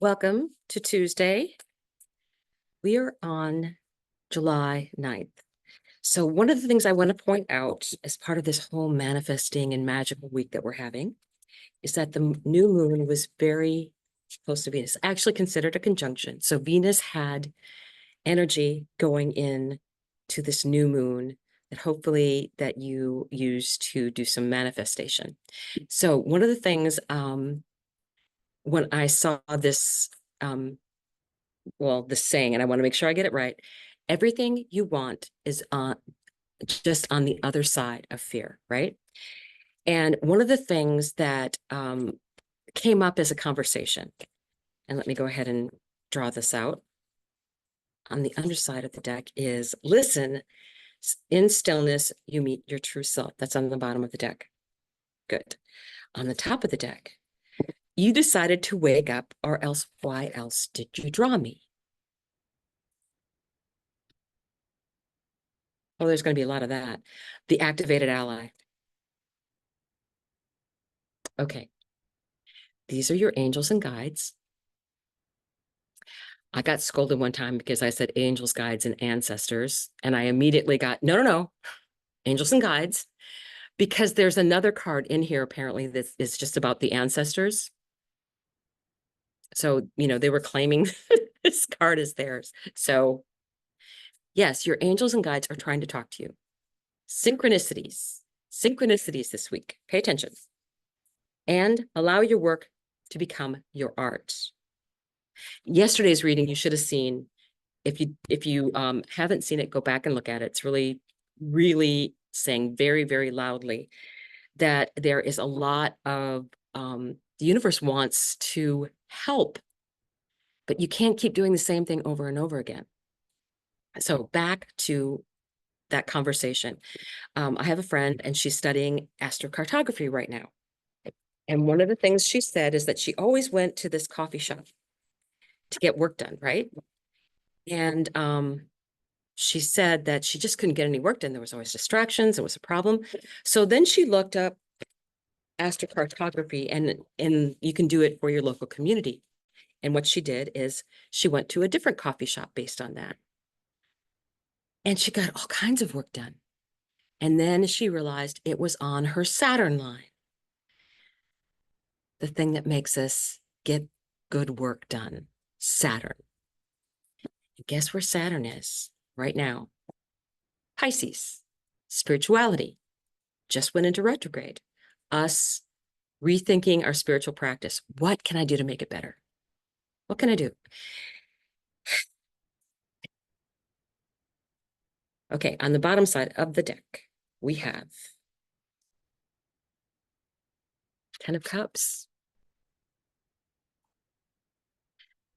Welcome to Tuesday. We are on July 9th. So one of the things I want to point out as part of this whole manifesting and magical week that we're having is that the new moon was very close to Venus, actually considered a conjunction. So Venus had energy going in to this new moon that hopefully that you use to do some manifestation. So one of the things when I saw this the saying, and I want to make sure I get it right. Everything you want is just on the other side of fear, right? And one of the things that came up as a conversation, and let me go ahead and draw this out. On the underside of the deck is listen, in stillness, you meet your true self. That's on the bottom of the deck. Good. On the top of the deck, you decided to wake up, or else why else did you draw me? Oh, there's going to be a lot of that. The activated ally. Okay. These are your angels and guides. I got scolded one time because I said angels, guides, and ancestors. And I immediately got, no, angels and guides, because there's another card in here apparently that is just about the ancestors. So, they were claiming this card is theirs. So, yes, your angels and guides are trying to talk to you. Synchronicities this week. Pay attention and allow your work to become your art. Yesterday's reading, you should have seen. If you haven't seen it, go back and look at it. It's really, really saying very, very loudly that there is a lot of the universe wants to help, but you can't keep doing the same thing over and over again. So back to that conversation. I have a friend and she's studying astrocartography right now. And one of the things she said is that she always went to this coffee shop to get work done, right? And she said that she just couldn't get any work done. There was always distractions. It was a problem. So then she looked up astrocartography, and you can do it for your local community. And what she did is she went to a different coffee shop based on that. And she got all kinds of work done. And then she realized it was on her Saturn line, the thing that makes us get good work done, Saturn. And guess where Saturn is right now? Pisces, spirituality, just went into retrograde. Us rethinking our spiritual practice. What can I do to make it better? What can I do? Okay, on the bottom side of the deck, we have 10 of Cups.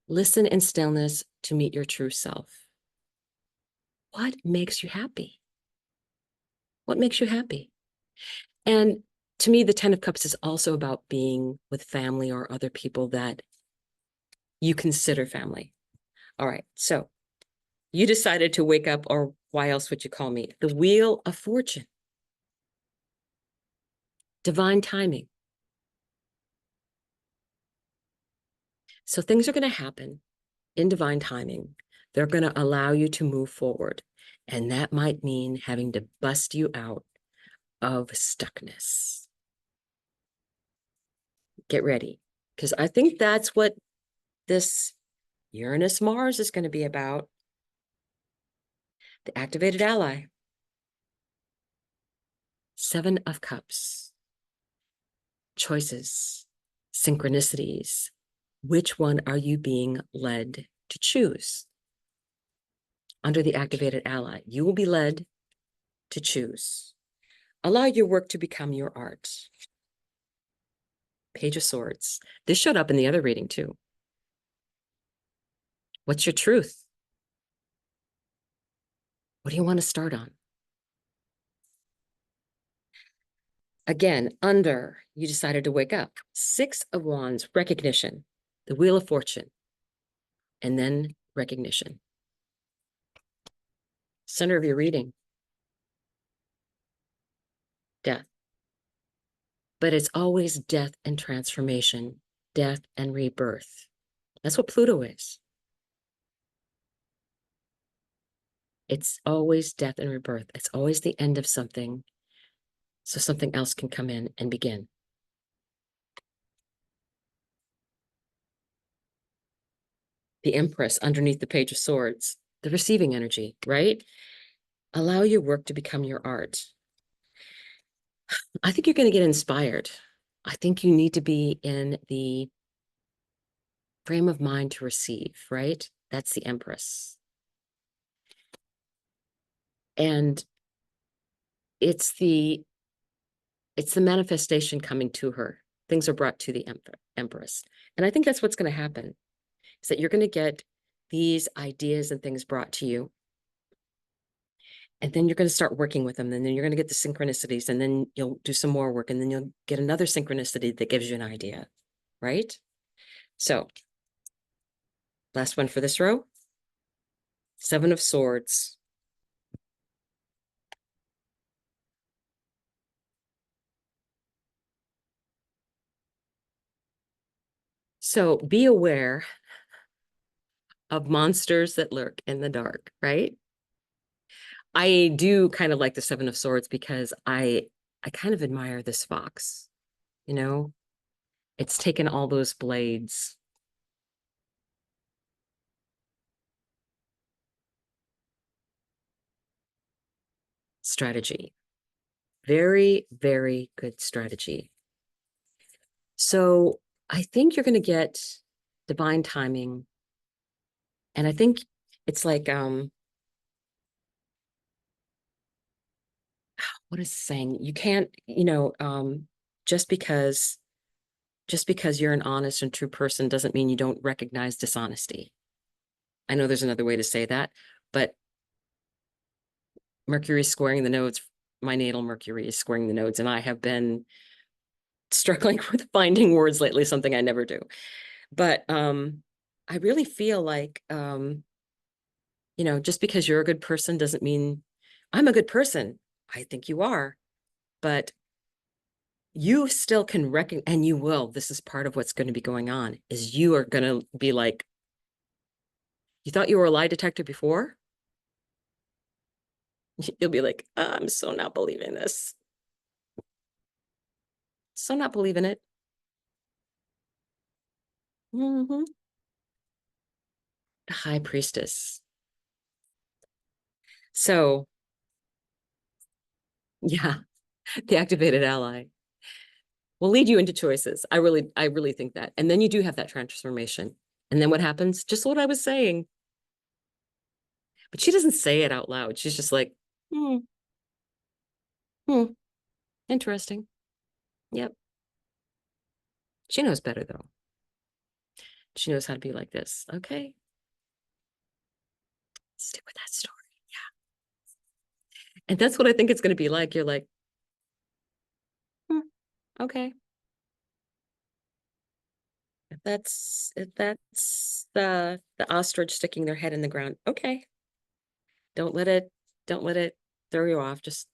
Listen in stillness to meet your true self. What makes you happy? What makes you happy? And to me, the 10 of Cups is also about being with family or other people that you consider family. All right, so you decided to wake up, or why else would you call me? The Wheel of Fortune. Divine timing. So things are going to happen in divine timing. They're going to allow you to move forward. And that might mean having to bust you out of stuckness. Get ready, because I think that's what this Uranus Mars is going to be about. The activated ally. 7 of Cups. Choices, synchronicities. Which one are you being led to choose? Under the activated ally, you will be led to choose. Allow your work to become your art. Page of Swords. This showed up in the other reading too. What's your truth? What do you want to start on? Again, under, you decided to wake up. 6 of Wands, recognition. The Wheel of Fortune. And then recognition. Center of your reading. Death. But it's always death and transformation, death and rebirth. That's what Pluto is. It's always death and rebirth. It's always the end of something, so something else can come in and begin. The Empress underneath the Page of Swords, the receiving energy, right? Allow your work to become your art. I think you're going to get inspired. I think you need to be in the frame of mind to receive, right? That's the Empress. And it's the manifestation coming to her. Things are brought to the Empress. And I think that's what's going to happen, is that you're going to get these ideas and things brought to you. And then you're going to start working with them. And then you're going to get the synchronicities, and then you'll do some more work, and then you'll get another synchronicity that gives you an idea, right? So last one for this row, 7 of Swords. So be aware of monsters that lurk in the dark, right? I do kind of like the 7 of Swords because I kind of admire this fox, you know? It's taken all those blades. Strategy. Very, very good strategy. So I think you're going to get divine timing. And I think it's like, what is saying? You can't, just because you're an honest and true person doesn't mean you don't recognize dishonesty. I know there's another way to say that, but Mercury is squaring the nodes. My natal Mercury is squaring the nodes, and I have been struggling with finding words lately, something I never do. But I really feel like, just because you're a good person doesn't mean I'm a good person. I think you are, but you still can recognize, and you will. This is part of what's going to be going on, is you are going to be like, you thought you were a lie detector before? You'll be like, I'm so not believing this. So not believing it. Mm-hmm. High Priestess. So, yeah, the activated ally will lead you into choices. I really think that. And then you do have that transformation. And then what happens? Just what I was saying. But she doesn't say it out loud. She's just like, hmm, hmm, interesting. Yep. She knows better though. She knows how to be like this. Okay. Stick with that story. Yeah. And that's what I think it's going to be like. You're like, hmm, okay. If that's the ostrich sticking their head in the ground. Okay. Don't let it don't let it throw you off. Just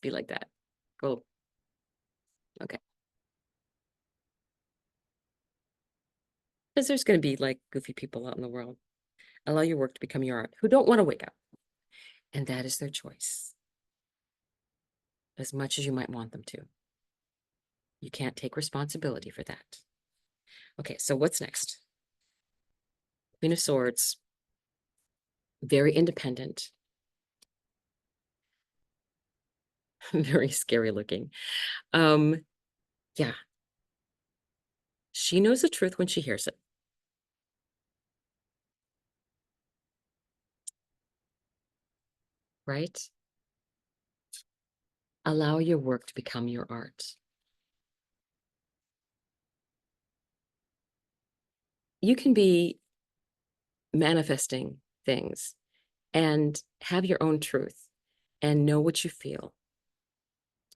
be like that. Go. Okay. Because there's going to be like goofy people out in the world. Allow your work to become your art who don't want to wake up. And that is their choice, as much as you might want them to. You can't take responsibility for that. Okay, so what's next? Queen of Swords, very independent, very scary looking. Yeah, she knows the truth when she hears it. Right? Allow your work to become your art. You can be manifesting things and have your own truth and know what you feel.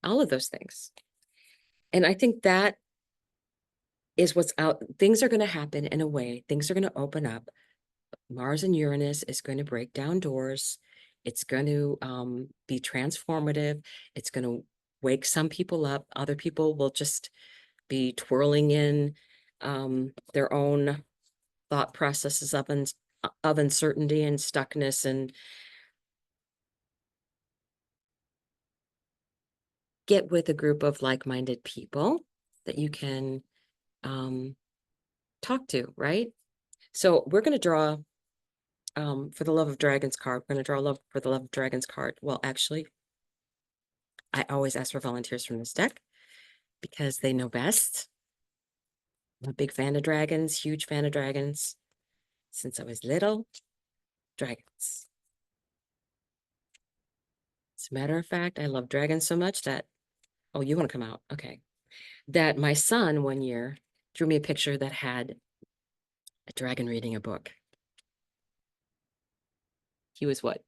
All of those things. And I think that is what's out. Things are going to happen in a way, things are going to open up. Mars and Uranus is going to break down doors. It's going to be transformative. It's going to wake some people up. Other people will just be twirling in their own thought processes of uncertainty and stuckness, and get with a group of like-minded people that you can talk to, right? So we're going to draw for the Love of Dragons card. We're going to draw love for the Love of Dragons card. Well, actually, I always ask for volunteers from this deck because they know best. I'm a big fan of dragons, huge fan of dragons. Since I was little, dragons. As a matter of fact, I love dragons so much that, oh, you want to come out? Okay. That my son one year drew me a picture that had a dragon reading a book. He was what?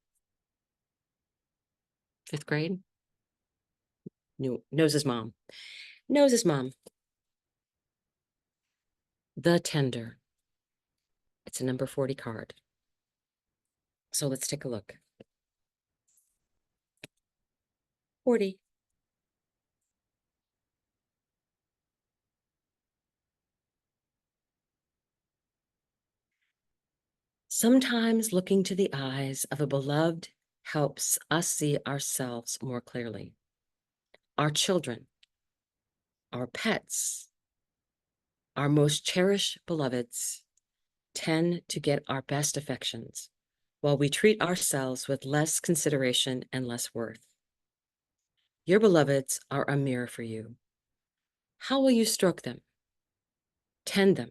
5th grade? Knows his mom. Knows his mom. The Tender. It's a number 40 card. So let's take a look. 40. Sometimes looking to the eyes of a beloved helps us see ourselves more clearly. Our children, our pets, our most cherished beloveds tend to get our best affections, while we treat ourselves with less consideration and less worth. Your beloveds are a mirror for you. How will you stroke them, tend them,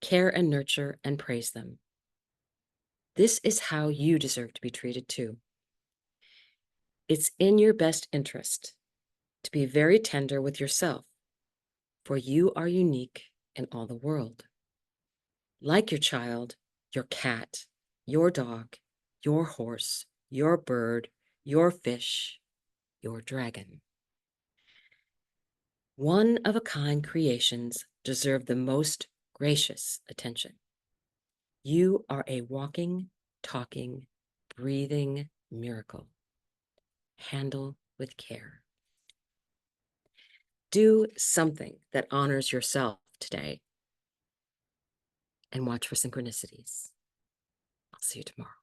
care and nurture and praise them? This is how you deserve to be treated too. It's in your best interest to be very tender with yourself, for you are unique in all the world. Like your child, your cat, your dog, your horse, your bird, your fish, your dragon. One-of-a-kind creations deserve the most gracious attention. You are a walking, talking, breathing miracle. Handle with care. Do something that honors yourself today and watch for synchronicities. I'll see you tomorrow.